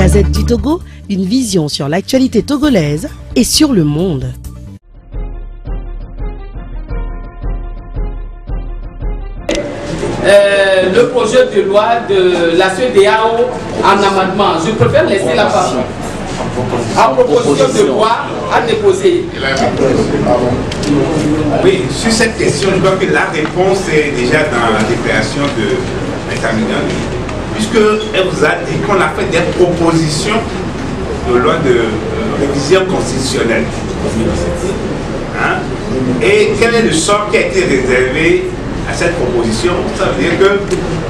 Gazette du Togo, une vision sur l'actualité togolaise et sur le monde. Le projet de loi de la CEDEAO en amendement. Je préfère laisser la parole. En proposition de loi à déposer. Oui, sur cette question, je crois que la réponse est déjà dans la déclaration de Métamigani, puisqu'elle vous a dit qu'on a fait des propositions de loi de révision constitutionnelle. Hein? Et quel est le sort qui a été réservé à cette proposition? Ça veut dire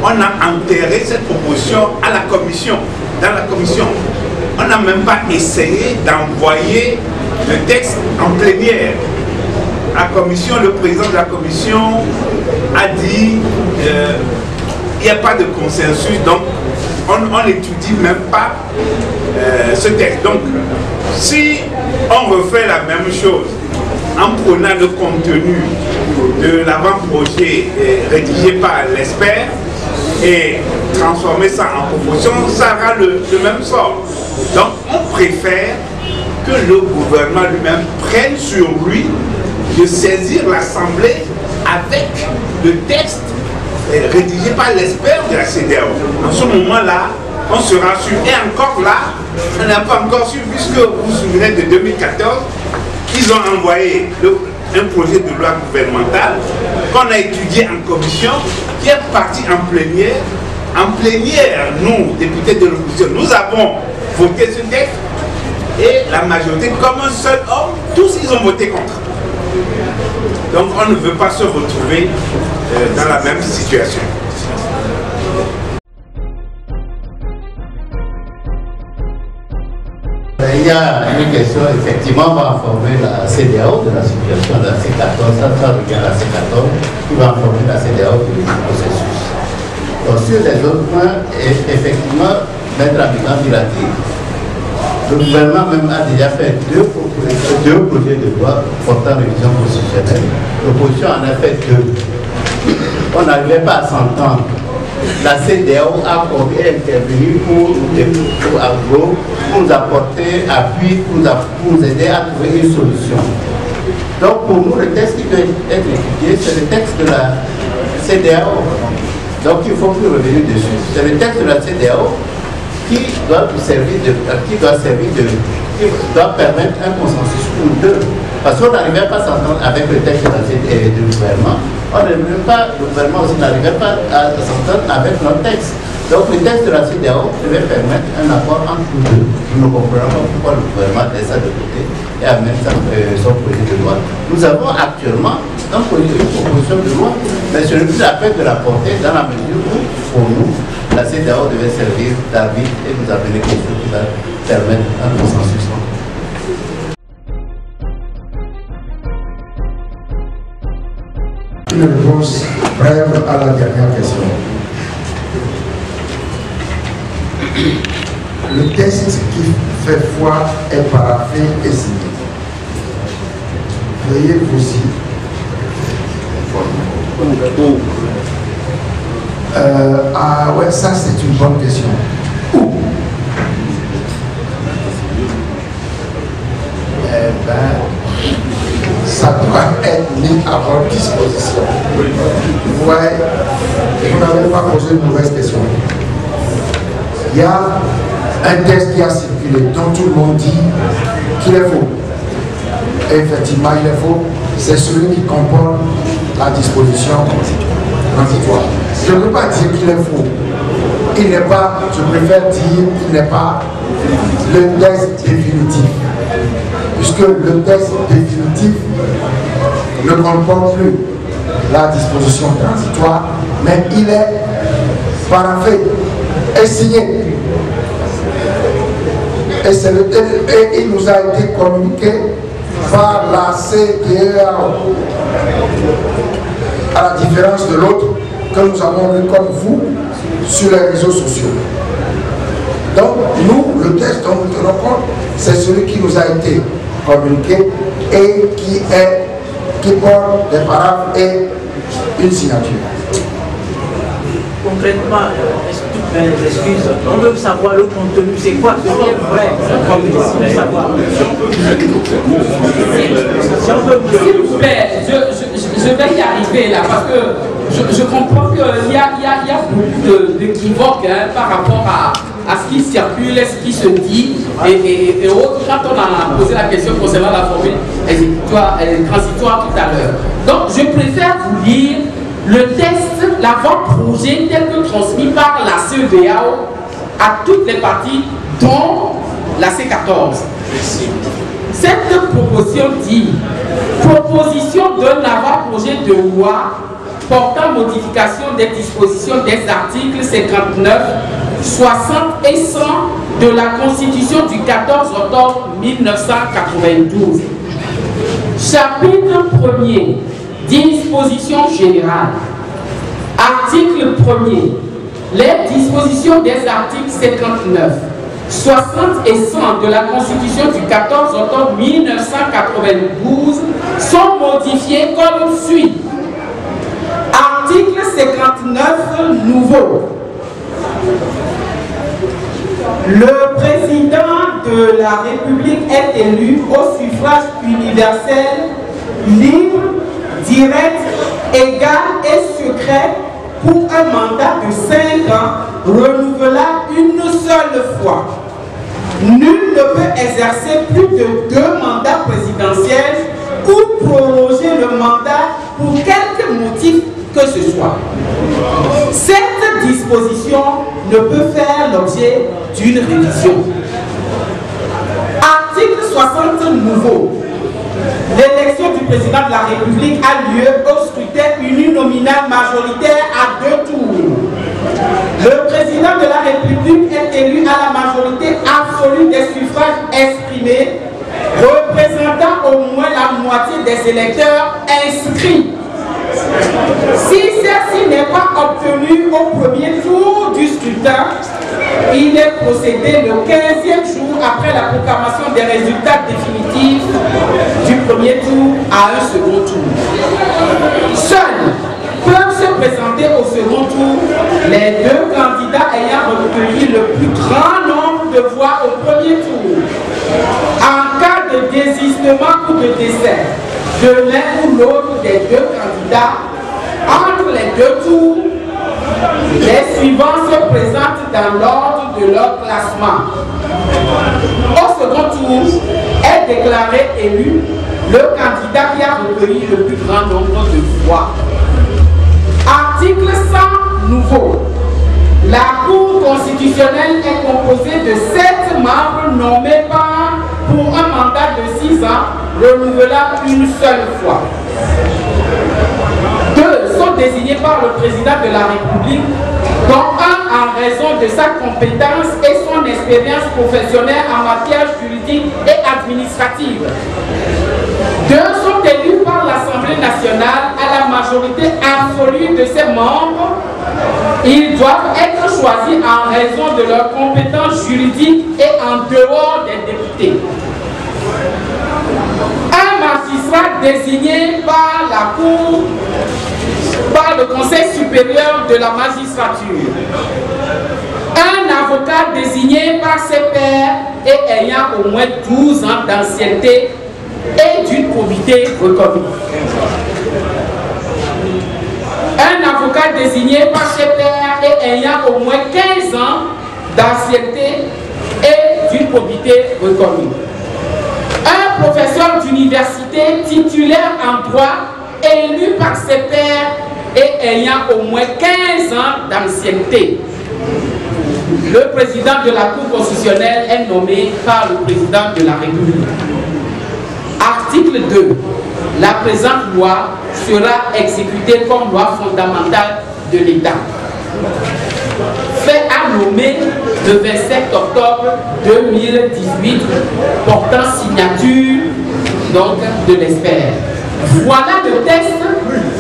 qu'on a enterré cette proposition à la commission, dans la commission. On n'a même pas essayé d'envoyer le texte en plénière. La commission, le président de la commission a dit il n'y a pas de consensus, donc on n'étudie même pas ce texte. Donc, si on refait la même chose en prenant le contenu de l'avant-projet rédigé par l'expert et transformer ça en proposition, ça aura le même sort. Donc on préfère que le gouvernement lui-même prenne sur lui de saisir l'Assemblée avec le texte rédigé par l'expert de la CEDEAO. En ce moment-là, on sera sûr. Et encore là, on n'a pas encore su, puisque vous vous souvenez de 2014, ils ont envoyé un projet de loi gouvernementale qu'on a étudié en commission, qui est parti en plénière. En plénière, nous, députés de l'opposition, nous avons voté ce texte et la majorité, comme un seul homme, tous ils ont voté contre. Donc on ne veut pas se retrouver dans la même situation. Il y a une question, effectivement, on va informer la CEDEAO de la situation de la C14, ça revient à la C14, qui va informer la CEDEAO du processus. Donc sur les autres points, effectivement, Maître Abidjan l'a dit, le gouvernement même a déjà fait deux projets de loi portant révision constitutionnelle. L'opposition en a fait deux. On n'arrivait pas à s'entendre. La CEDEAO a intervenu pour nous apporter appui, pour nous aider à trouver une solution. Donc pour nous, le texte qui peut être étudié, c'est le texte de la CEDEAO. Donc il ne faut plus revenir dessus. C'est le texte de la CEDEAO qui doit permettre un consensus pour deux. Parce qu'on n'arrivait pas à s'entendre avec le texte du gouvernement. Le gouvernement aussi n'arrivait pas à s'entendre avec notre texte. Donc le texte de la CEDEAO devait permettre un accord entre nous deux. Nous ne comprenons pas pourquoi le gouvernement laisse ça de côté et amène son projet de loi. Nous avons actuellement une proposition de loi, mais ce n'est plus la peine de la porter dans la mesure où, pour nous, la CEDEAO devait servir d'arbitre et nous amener quelque chose qui va permettre un consensus. Une réponse brève à la dernière question. Le texte qui fait foi est paraphé et signé. Veuillez aussi. Ouais, ça c'est une bonne question. Où? Ça doit être mis à votre disposition. Ouais, vous n'avez pas posé une mauvaise question. Il y a un texte qui a circulé, dont tout le monde dit qu'il est faux. Et effectivement, il est faux. C'est celui qui comporte la disposition transitoire. Je ne peux pas dire qu'il est faux. Il n'est pas, je préfère dire qu'il n'est pas le texte définitif. Puisque le texte définitif ne comporte plus la disposition transitoire, mais il est paraphé et signé. Et il nous a été communiqué par la CEDEAO, à la différence de l'autre que nous avons lu comme vous sur les réseaux sociaux. Donc nous, le texte dont nous tenons compte, c'est celui qui nous a été communiqué et qui porte des paraphes et une signature. Concrètement, est-ce que les excuses. On veut savoir le contenu, c'est quoi ce qui est vrai. Savoir. S'il vous plaît, je vais y arriver là parce que je comprends qu'il y a beaucoup d'équivoques par rapport à ce qui circule, ce qui se dit et autres. Quand on a posé la question concernant la formule transitoire tout à l'heure. Donc je préfère vous lire le texte, l'avant-projet tel que transmis par la CEDEAO à toutes les parties, dont la C14. Cette proposition dit proposition d'un avant-projet de loi portant modification des dispositions des articles 59, 60 et 100 de la Constitution du 14 octobre 1992. Chapitre 1er. Dispositions générales. Article 1er. Les dispositions des articles 59, 60 et 100 de la Constitution du 14 octobre 1992 sont modifiées comme suit. Article 59 nouveau. Le président de la République est élu au suffrage universel, libre, direct, égal et secret pour un mandat de 5 ans, renouvelable une seule fois. Nul ne peut exercer plus de 2 mandats présidentiels ou prolonger le mandat pour quelque motif que ce soit. Cette disposition ne peut faire l'objet d'une révision. Article 60 nouveau. L'élection du président de la République a lieu au scrutin uninominal majoritaire à 2 tours. Le président de la République est élu à la majorité absolue des suffrages exprimés, représentant au moins la moitié des électeurs inscrits. Si celle-ci n'est pas obtenue au premier tour du scrutin, il est procédé le 15e jour après la proclamation des résultats définitifs du premier tour à un second tour. Seuls peuvent se présenter au second tour les 2 candidats ayant recueilli le plus grand nombre de voix au premier tour. En cas de désistement ou de décès de l'un ou l'autre des 2 candidats, entre les 2 tours, les suivants se présentent dans l'ordre de leur classement. Au second tour est déclaré élu le candidat qui a recueilli le plus grand nombre de voix. Article 100 nouveau. La Cour constitutionnelle est composée de 7 membres nommés pour un mandat de 6 ans, renouvelable une seule fois. 2 sont désignés par le président de la République, dont un en raison de sa compétence et son expérience professionnelle en matière juridique et administrative. 2 sont élus par l'Assemblée nationale à la majorité absolue de ses membres. Ils doivent être choisis en raison de leurs compétences juridiques et en dehors des députés. Un magistrat désigné par la Cour, par le Conseil supérieur de la magistrature. Un avocat désigné par ses pairs et ayant au moins 12 ans d'ancienneté et d'une probité reconnue. Un avocat désigné par ses pairs et ayant au moins 15 ans d'ancienneté et d'une probité reconnue. Un professeur d'université titulaire en droit élu par ses pairs et ayant au moins 15 ans d'ancienneté. Le président de la Cour constitutionnelle est nommé par le président de la République. Article 2. La présente loi sera exécutée comme loi fondamentale de l'État. Fait à nommer le 27 octobre 2018, portant signature donc de l'expert. Voilà le texte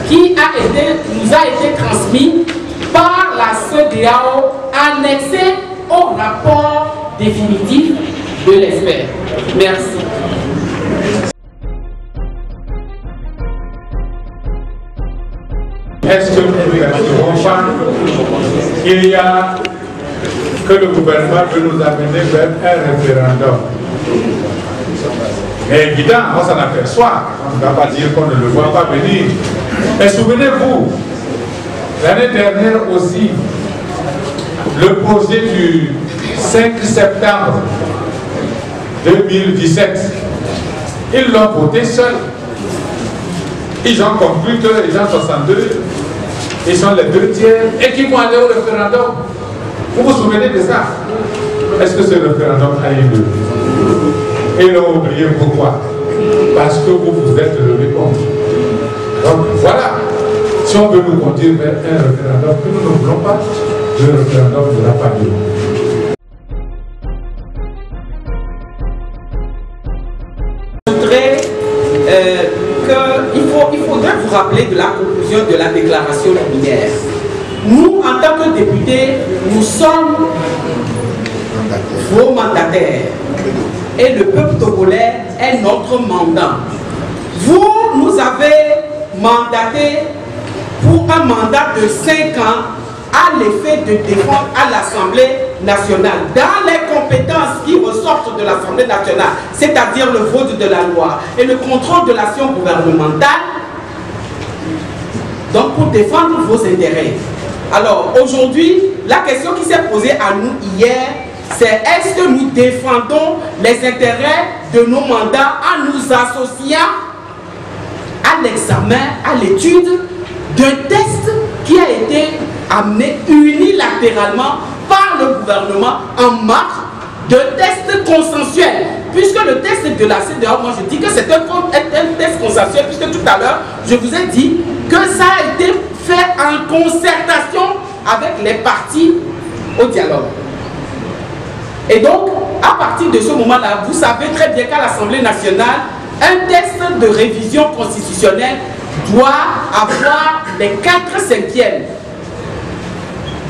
qui nous a été transmis par la CEDEAO, annexé au rapport définitif de l'expert. Merci. Est-ce que vous pouvez comprendre qu'il y a que le gouvernement veut nous amener vers un référendum. Mais évidemment, on s'en aperçoit. On ne va pas dire qu'on ne le voit pas venir. Mais souvenez-vous, l'année dernière aussi, le projet du 5 septembre 2017, ils l'ont voté seul. Ils ont conclu que les gens 62, ils sont les 2 tiers et qu'ils vont aller au référendum. Vous vous souvenez de ça? Est-ce que ce référendum a eu lieu? Et ils l'ont oublié pourquoi? Parce que vous vous êtes levé contre. Donc voilà, si on veut nous conduire vers un référendum que nous ne voulons pas, le référendum n'aura pas lieu. Il faudrait vous rappeler de la conclusion de la déclaration liminaire. Nous, en tant que députés, nous sommes vos mandataires. Et le peuple togolais est notre mandat. Vous nous avez mandaté pour un mandat de 5 ans à l'effet de défendre à l'Assemblée nationale, dans les compétences qui ressortent de l'Assemblée nationale, c'est-à-dire le vote de la loi et le contrôle de l'action gouvernementale, donc pour défendre vos intérêts. Alors aujourd'hui, la question qui s'est posée à nous hier, c'est est-ce que nous défendons les intérêts de nos mandats en nous associant à l'examen, à l'étude d'un test qui a été amené unilatéralement par le gouvernement en marge de tests consensuels. Puisque le test de la CEDEAO, moi je dis que c'est un test consensuel, puisque tout à l'heure, je vous ai dit que ça a été fait en concertation avec les partis au dialogue. Et donc, à partir de ce moment-là, vous savez très bien qu'à l'Assemblée nationale, un test de révision constitutionnelle doit avoir les 4/5e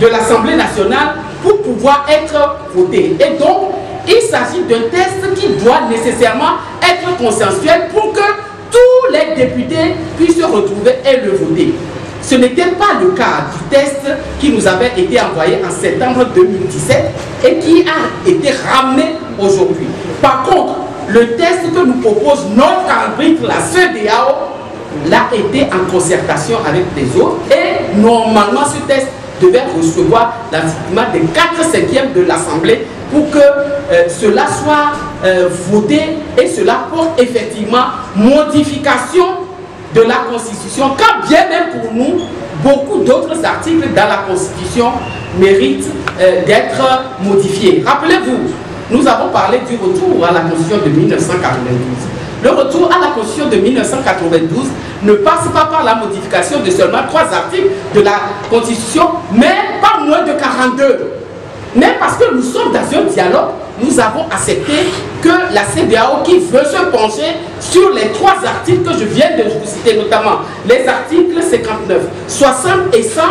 de l'Assemblée nationale pour pouvoir être voté. Et donc, il s'agit d'un test qui doit nécessairement être consensuel pour que tous les députés puissent se retrouver et le voter. Ce n'était pas le cas du test qui nous avait été envoyé en septembre 2017 et qui a été ramené aujourd'hui. Par contre, le test que nous propose notre arbitre, la CEDEAO, l'a été en concertation avec les autres et normalement ce test devait recevoir l'assentiment des 4/5e de l'Assemblée pour que cela soit voté et cela porte effectivement modification de la Constitution, quand bien même pour nous, beaucoup d'autres articles dans la Constitution méritent d'être modifiés. Rappelez-vous, nous avons parlé du retour à la Constitution de 1992. Le retour à la Constitution de 1992 ne passe pas par la modification de seulement 3 articles de la Constitution, mais pas moins de 42. Mais parce que nous sommes dans un dialogue, nous avons accepté que la CEDEAO qui veut se pencher sur les 3 articles que je viens de vous citer, notamment les articles 59, 60 et 100,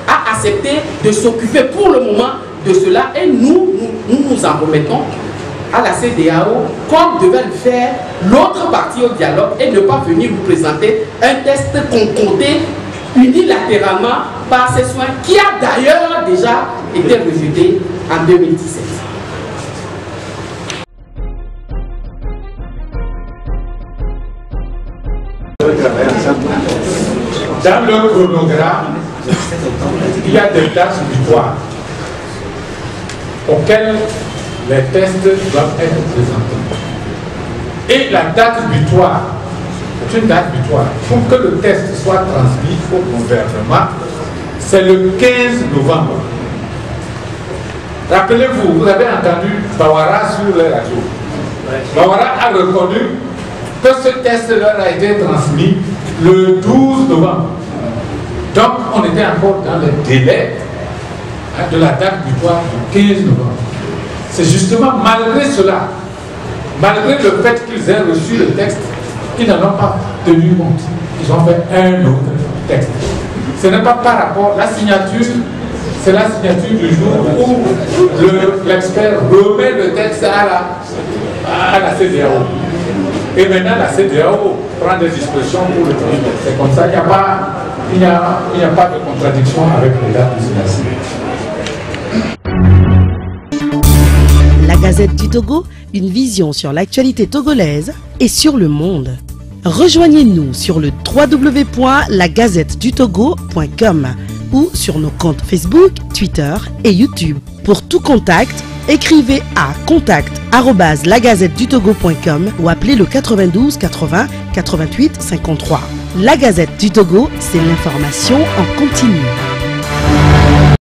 a accepté de s'occuper pour le moment de cela et nous en remettons à la CEDEAO comme devait le faire l'autre partie au dialogue et ne pas venir vous présenter un test concordé unilatéralement par ses soins qui a d'ailleurs déjà été rejeté en 2017. Dans le chronogramme, il y a des dates butoirs auxquelles les tests doivent être présentés. Et la date butoir, c'est une date butoir. Pour que le test soit transmis au gouvernement, c'est le 15 novembre. Rappelez-vous, vous avez entendu Bawara sur les radios. Bawara a reconnu que ce test leur a été transmis le 12 novembre. Donc, on était encore dans le délai de la date butoir du 15 novembre. C'est justement malgré cela, malgré le fait qu'ils aient reçu le texte, qu'ils n'en ont pas tenu compte. Ils ont fait un autre texte. Ce n'est pas par rapport, la signature, c'est la signature du jour où l'expert remet le texte à la CEDEAO. Et maintenant, la CEDEAO prend des dispositions pour le transmettre. C'est comme ça, il n'y a pas de contradiction avec les dates de signature. Gazette du Togo, une vision sur l'actualité togolaise et sur le monde. Rejoignez-nous sur le www.lagazettedutogo.com ou sur nos comptes Facebook, Twitter et YouTube. Pour tout contact, écrivez à contact@lagazettedutogo.com ou appelez le 92 80 88 53. La Gazette du Togo, c'est l'information en continu.